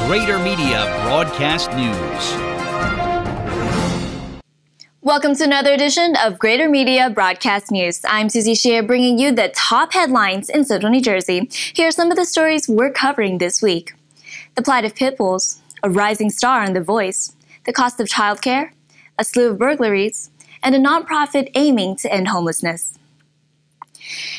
Greater Media Broadcast News. Welcome to another edition of Greater Media Broadcast News. I'm Susie Shea, bringing you the top headlines in Central New Jersey. Here are some of the stories we're covering this week. The plight of pit bulls, a rising star on The Voice, the cost of childcare, a slew of burglaries, and a nonprofit aiming to end homelessness.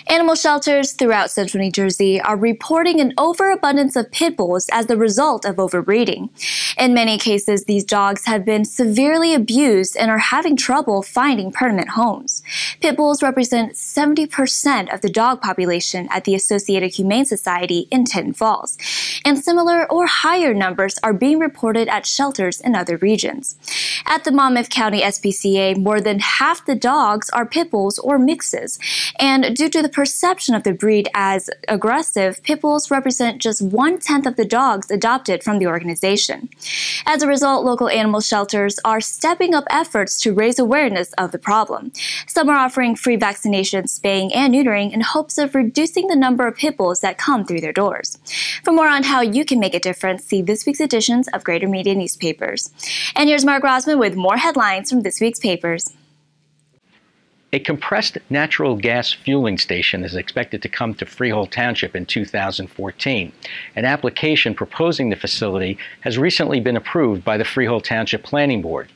Animal shelters throughout Central New Jersey are reporting an overabundance of pit bulls as the result of overbreeding. In many cases, these dogs have been severely abused and are having trouble finding permanent homes. Pit bulls represent 70% of the dog population at the Associated Humane Society in Tinton Falls, and similar or higher numbers are being reported at shelters in other regions. At the Monmouth County SPCA, more than half the dogs are pit bulls or mixes, and due to the perception of the breed as aggressive, pit bulls represent just 1/10 of the dogs adopted from the organization. As a result, local animal shelters are stepping up efforts to raise awareness of the problem. Some are offering free vaccinations, spaying, and neutering in hopes of reducing the number of pit bulls that come through their doors. For more on how you can make a difference, see this week's editions of Greater Media newspapers. And here's Mark Rosman with more headlines from this week's papers. A compressed natural gas fueling station is expected to come to Freehold Township in 2014. An application proposing the facility has recently been approved by the Freehold Township Planning Board.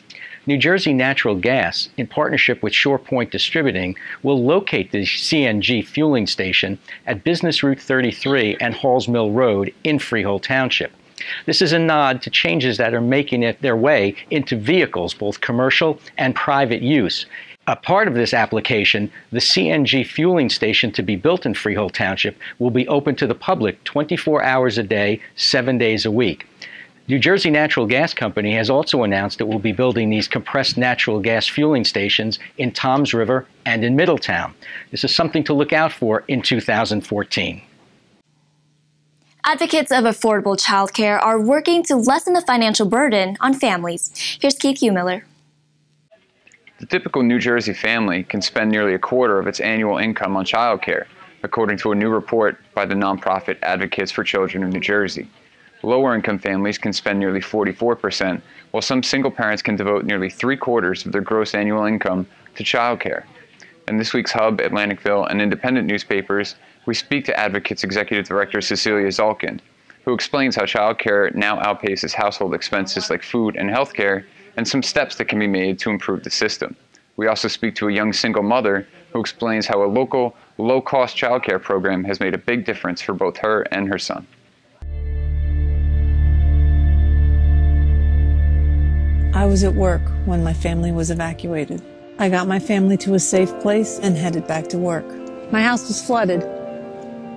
New Jersey Natural Gas, in partnership with Shore Point Distributing, will locate the CNG fueling station at Business Route 33 and Halls Mill Road in Freehold Township. This is a nod to changes that are making it their way into vehicles, both commercial and private use. A part of this application, the CNG fueling station to be built in Freehold Township will be open to the public 24 hours a day, 7 days a week. New Jersey Natural Gas Company has also announced it will be building these compressed natural gas fueling stations in Toms River and in Middletown. This is something to look out for in 2014. Advocates of affordable childcare are working to lessen the financial burden on families. Here's Keith Miller. The typical New Jersey family can spend nearly a quarter of its annual income on childcare, according to a new report by the nonprofit Advocates for Children of New Jersey. Lower-income families can spend nearly 44%, while some single parents can devote nearly 3/4 of their gross annual income to childcare. In this week's Hub, Atlanticville, and Independent newspapers, we speak to Advocates Executive Director Cecilia Zalkind, who explains how childcare now outpaces household expenses like food and healthcare, and some steps that can be made to improve the system. We also speak to a young single mother who explains how a local, low-cost childcare program has made a big difference for both her and her son. I was at work when my family was evacuated. I got my family to a safe place and headed back to work. My house was flooded.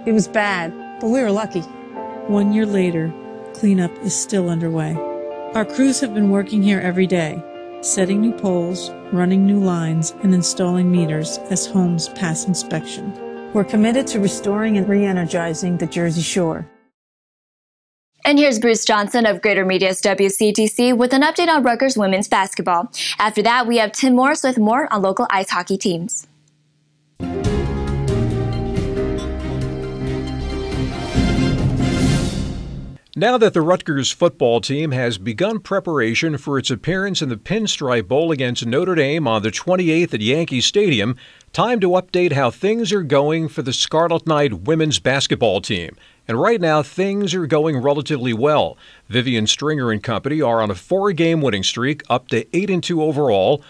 It was bad, but we were lucky. 1 year later, cleanup is still underway. Our crews have been working here every day, setting new poles, running new lines, and installing meters as homes pass inspection. We're committed to restoring and re-energizing the Jersey Shore. And here's Bruce Johnson of Greater Media's WCTC with an update on Rutgers women's basketball. After that, we have Tim Morris with more on local ice hockey teams. Now that the Rutgers football team has begun preparation for its appearance in the Pinstripe Bowl against Notre Dame on the 28th at Yankee Stadium, time to update how things are going for the Scarlet Knight women's basketball team. And right now, things are going relatively well. Vivian Stringer and company are on a 4-game winning streak, up to 8-2 overall.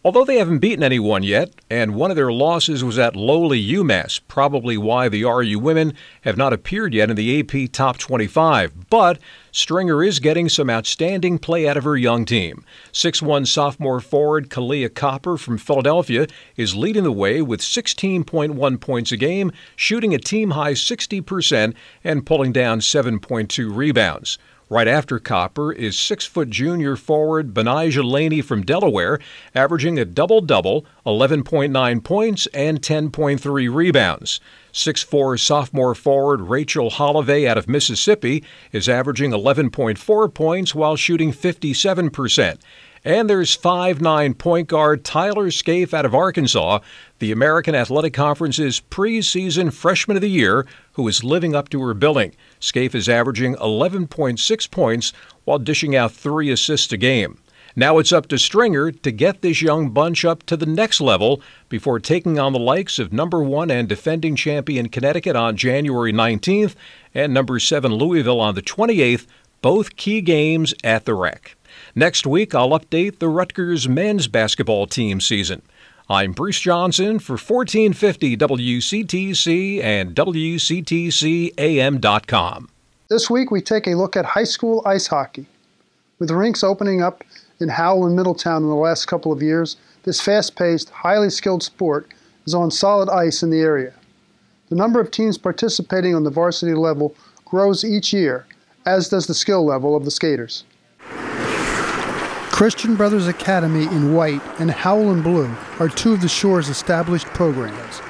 Although they haven't beaten anyone yet, and one of their losses was at lowly UMass, probably why the RU women have not appeared yet in the AP Top 25. But Stringer is getting some outstanding play out of her young team. 6'1" sophomore forward Kalia Copper from Philadelphia is leading the way with 16.1 points a game, shooting a team-high 60% and pulling down 7.2 rebounds. Right after Copper is 6-foot junior forward Benijah Laney from Delaware, averaging a double-double, 11.9 points and 10.3 rebounds. 6'4" sophomore forward Rachel Holloway out of Mississippi is averaging 11.4 points while shooting 57%. And there's 5'9" point guard Tyler Scaife out of Arkansas, the American Athletic Conference's preseason Freshman of the Year, who is living up to her billing. Scaife is averaging 11.6 points while dishing out 3 assists a game. Now it's up to Stringer to get this young bunch up to the next level before taking on the likes of number 1 and defending champion Connecticut on January 19th and number 7 Louisville on the 28th, both key games at the Rec. Next week, I'll update the Rutgers men's basketball team season. I'm Bruce Johnson for 1450 WCTC and WCTCAM.com. This week, we take a look at high school ice hockey. With rinks opening up in Howell and Middletown in the last couple of years, this fast-paced, highly skilled sport is on solid ice in the area. The number of teams participating on the varsity level grows each year, as does the skill level of the skaters. Christian Brothers Academy in white and Howell in blue are two of the Shore's established programs.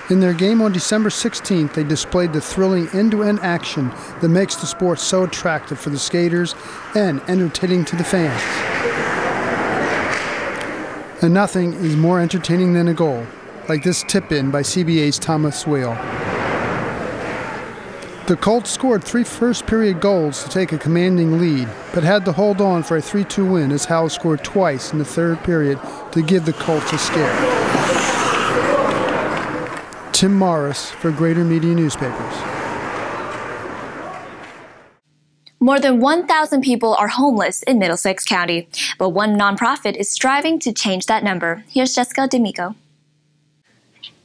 In their game on December 16th, they displayed the thrilling end-to-end action that makes the sport so attractive for the skaters and entertaining to the fans. And nothing is more entertaining than a goal, like this tip-in by CBA's Thomas Whale. The Colts scored 3 first-period goals to take a commanding lead, but had to hold on for a 3-2 win as Howell scored twice in the third period to give the Colts a scare. Tim Morris for Greater Media Newspapers. More than 1,000 people are homeless in Middlesex County, but one nonprofit is striving to change that number. Here's Jessica D'Amico.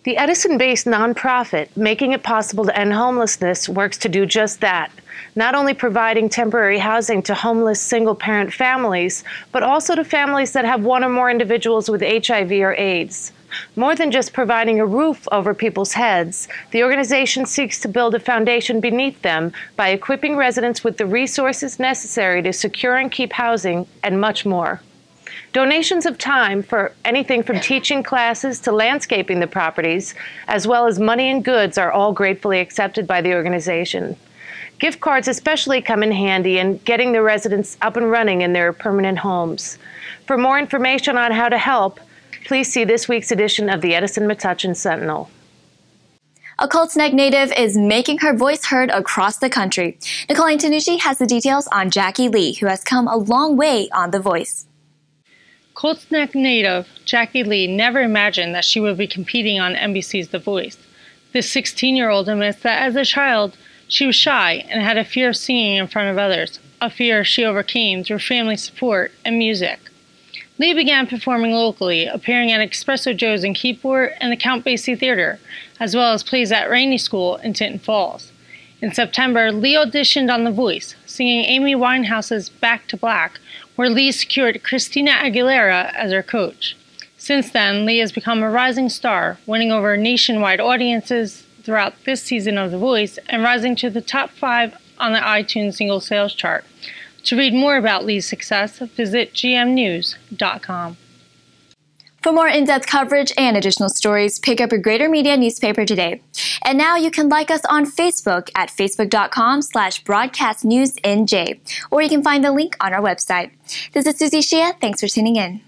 The Edison-based nonprofit Making It Possible to End Homelessness works to do just that, not only providing temporary housing to homeless single-parent families, but also to families that have one or more individuals with HIV or AIDS. More than just providing a roof over people's heads, the organization seeks to build a foundation beneath them by equipping residents with the resources necessary to secure and keep housing, and much more. Donations of time for anything from teaching classes to landscaping the properties, as well as money and goods, are all gratefully accepted by the organization. Gift cards especially come in handy in getting the residents up and running in their permanent homes. For more information on how to help, please see this week's edition of the Edison Metuchen Sentinel. A Colts Neck native is making her voice heard across the country. Nicole Antonucci has the details on Jackie Lee, who has come a long way on The Voice. Colts Neck native Jackie Lee never imagined that she would be competing on NBC's The Voice. This 16-year-old admits that as a child, she was shy and had a fear of singing in front of others, a fear she overcame through family support and music. Lee began performing locally, appearing at Espresso Joe's in Keyport and the Count Basie Theater, as well as plays at Rainey School in Tinton Falls. In September, Lee auditioned on The Voice, singing Amy Winehouse's Back to Black, where Lee secured Christina Aguilera as her coach. Since then, Lee has become a rising star, winning over nationwide audiences throughout this season of The Voice and rising to the top 5 on the iTunes single sales chart. To read more about Lee's success, visit gmnews.com. For more in-depth coverage and additional stories, pick up your Greater Media newspaper today. And now you can like us on Facebook at facebook.com/broadcastnewsnj, or you can find the link on our website. This is Susie Shia. Thanks for tuning in.